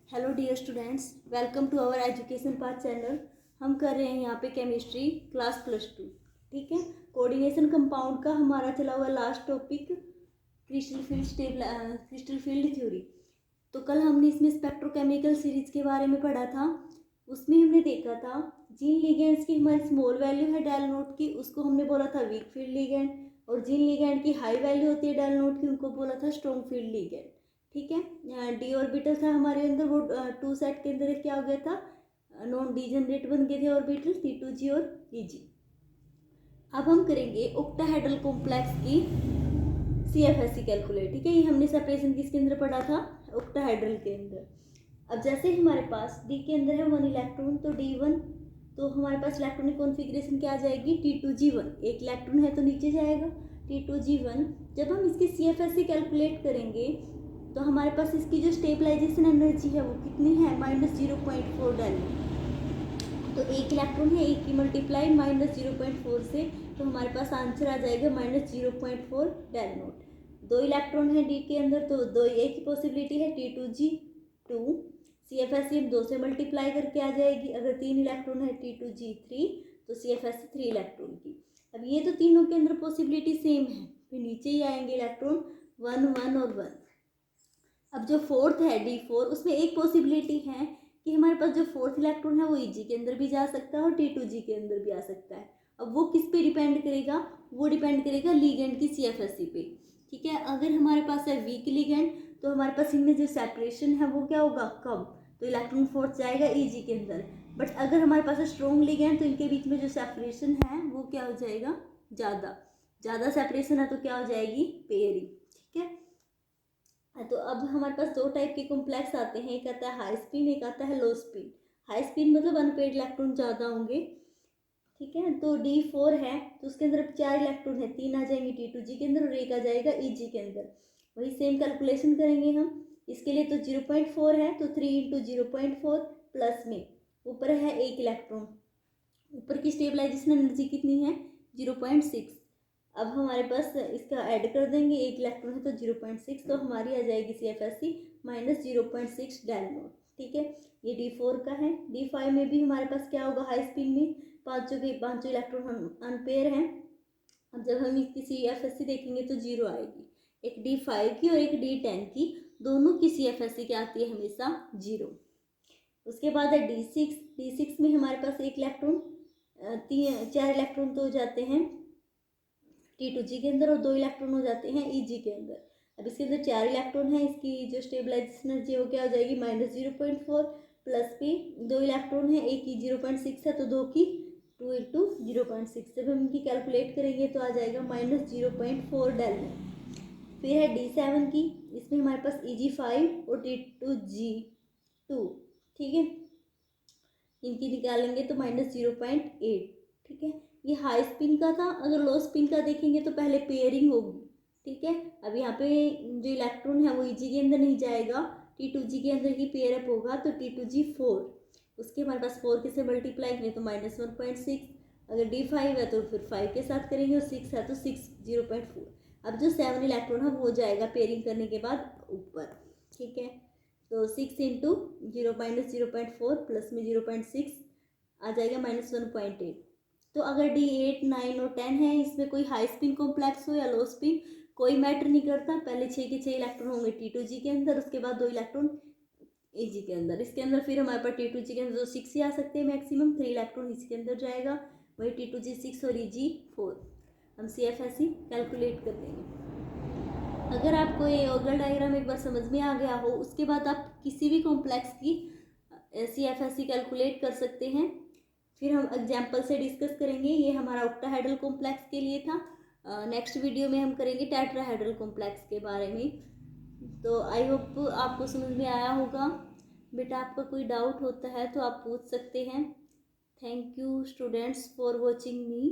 Hello dear students, welcome to our education path channel. हम कर रहे हैं यहाँ पे केमिस्ट्री क्लास +2। ठीक है, कोऑर्डिनेशन कंपाउंड का हमारा चला हुआ last topic crystal field theory. तो कल हमने इसमें स्पेक्ट्रोकेमिकल सीरीज के बारे में पढ़ा था। उसमें हमने देखा था जिन लिगेंड्स की हमारी स्मॉल वैल्यू है डेल नोट की, उसको हमने बोला था वीक फील्ड लिगेंड, और जिन लिगेंड की हाई वैल्यू होती है डेल नोट की, उनको बोला था स्ट्रॉन्ग फील्ड लिगेंड। ठीक है, डी ऑर्बिटल था हमारे अंदर, वो 2 सेट के अंदर क्या हो गया था, नॉन डीजनरेट बन गए थे ऑर्बिटल T2G और EG। अब हम करेंगे ऑक्टाहेड्रल कॉम्प्लेक्स की CFSE कैलकुलेट। ठीक है, ये हमने सेपरेशन किसके अंदर पढ़ा था, ऑक्टाहेड्रल के अंदर। अब जैसे हमारे पास D के अंदर है 1 इलेक्ट्रॉन, तो D1, तो हमारे पास इलेक्ट्रॉनिक कॉन्फ़िगरेशन क्या आ जाएगी, T2G1। एक इलेक्ट्रॉन है तो नीचे जाएगा T2G1। जब हम इसकी CFSE कैलकुलेट करेंगे तो हमारे पास इसकी जो स्टेबलाइजेशन एनर्जी है वो कितनी है, -0.4 डेल। तो एक इलेक्ट्रॉन है, एक की मल्टीप्लाई -0.4 से, तो हमारे पास आंसर आ जाएगा -0.4 डेल नोट। 2 इलेक्ट्रॉन है डी के अंदर, तो 2 एक ही पॉसिबिलिटी है T2G2। CFSE 2 से मल्टीप्लाई करके आ जाएगी। अगर 3 इलेक्ट्रॉन है T2G3, तो CFSE 3 इलेक्ट्रॉन की। अब ये तो तीनों के अंदर पॉसिबिलिटी सेम है, फिर नीचे ही आएंगे इलेक्ट्रॉन 1 1 और 1। अब जो फोर्थ है D4, उसमें एक पॉसिबिलिटी है कि हमारे पास जो फोर्थ इलेक्ट्रॉन है वो EG के अंदर भी जा सकता है और T2G के अंदर भी आ सकता है। अब वो किस पे डिपेंड करेगा, वो डिपेंड करेगा लिगेंड की CFSE पे। ठीक है, अगर हमारे पास है वीक लिगेंड, तो हमारे पास इनमें जो सेपरेशन है वो क्या होगा, कम, तो इलेक्ट्रॉन फोर्थ जाएगा EG के अंदर। बट अगर हमारे पास है स्ट्रॉन्ग लिगेंड, तो इनके बीच में जो सेपरेशन है वो क्या हो जाएगा, ज़्यादा सेपरेशन है तो क्या हो जाएगी, पेयरिंग। ठीक है, तो अब हमारे पास 2 टाइप के कॉम्प्लेक्स आते हैं, एक आता है हाई स्पिन, एक आता है लो स्पिन। हाई स्पिन मतलब अनपेड इलेक्ट्रॉन ज़्यादा होंगे। ठीक है, तो D4 है, तो उसके अंदर 4 इलेक्ट्रॉन है, 3 आ जाएंगे T2G के अंदर और 1 आ जाएगा EG के अंदर। वही सेम कैलकुलेशन करेंगे हम इसके लिए। तो 0.4 है, तो 3 × 0.4 प्लस में ऊपर है 1 इलेक्ट्रॉन, ऊपर की स्टेबलाइजेशन एनर्जी कितनी है, 0.6। अब हमारे पास इसका ऐड कर देंगे, 1 इलेक्ट्रॉन है तो 0.6, तो हमारी आ जाएगी CFSE -0.6 डेल नोट। ठीक है, ये D4 का है। D5 में भी हमारे पास क्या होगा, हाई स्पिन में पाँचों इलेक्ट्रॉन अनपेयर हैं। अब जब हम इसकी CFSE देखेंगे तो 0 आएगी। एक D5 की और एक D10 की, दोनों की CFSE क्या आती है, हमेशा 0। उसके बाद है D6 में हमारे पास 1 इलेक्ट्रॉन, 4 इलेक्ट्रॉन तो हो जाते हैं T2G के अंदर और 2 इलेक्ट्रॉन हो जाते हैं EG के अंदर। अब इसके अंदर 4 इलेक्ट्रॉन है, इसकी जो स्टेबलाइजेशन एनर्जी वो क्या हो जाएगी, -0.4 प्लस भी 2 इलेक्ट्रॉन है, एक की 0.6 है, तो 2 की 2 × 0.6। जब हम इनकी कैलकुलेट करेंगे तो आ जाएगा -0.4 डेल। फिर है D7 की, इसमें हमारे पास EG5 और T2G2। ठीक है, इनकी निकालेंगे तो -0.8। ठीक है, ये हाई स्पिन का था। अगर लो स्पिन का देखेंगे तो पहले पेयरिंग होगी। ठीक है, अब यहाँ पे जो इलेक्ट्रॉन है वो EG के अंदर नहीं जाएगा, T2G के अंदर ही पेयर अप होगा, तो T2G4। उसके हमारे पास 4 के से मल्टीप्लाई करें तो -1.6। अगर D5 है तो फिर 5 के साथ करेंगे और 6 है तो 6 0.4। अब जो 7 इलेक्ट्रॉन है वो हो जाएगा पेयरिंग करने के बाद ऊपर। ठीक है, तो 6 × 0.4 प्लस में 0.6 आ जाएगा -1.8। तो अगर D8 9 और 10 है, इसमें कोई हाई स्पिन कॉम्प्लेक्स हो या लो स्पिन, कोई मैटर नहीं करता। पहले 6 के 6 इलेक्ट्रॉन होंगे T2G के अंदर, उसके बाद 2 इलेक्ट्रॉन EG के अंदर। इसके अंदर फिर हमारे पास T2G के अंदर 6 ही आ सकते हैं मैक्सिमम, 3 इलेक्ट्रॉन इसके अंदर जाएगा, वही T2G6 और EG4। हम CFSE कैलकुलेट कर देंगे। अगर आपको ये ऑर्गल डायग्राम एक बार समझ में आ गया हो, उसके बाद आप किसी भी कॉम्प्लेक्स की CFSE कैलकुलेट कर सकते हैं। फिर हम एग्जाम्पल से डिस्कस करेंगे। ये हमारा ऑक्टाहेड्रल कॉम्प्लेक्स के लिए था। नेक्स्ट वीडियो में हम करेंगे टेट्राहेड्रल कॉम्प्लेक्स के बारे में। तो आई होप आपको समझ में आया होगा। बेटा आपका कोई डाउट होता है तो आप पूछ सकते हैं। Thank you students for watching me.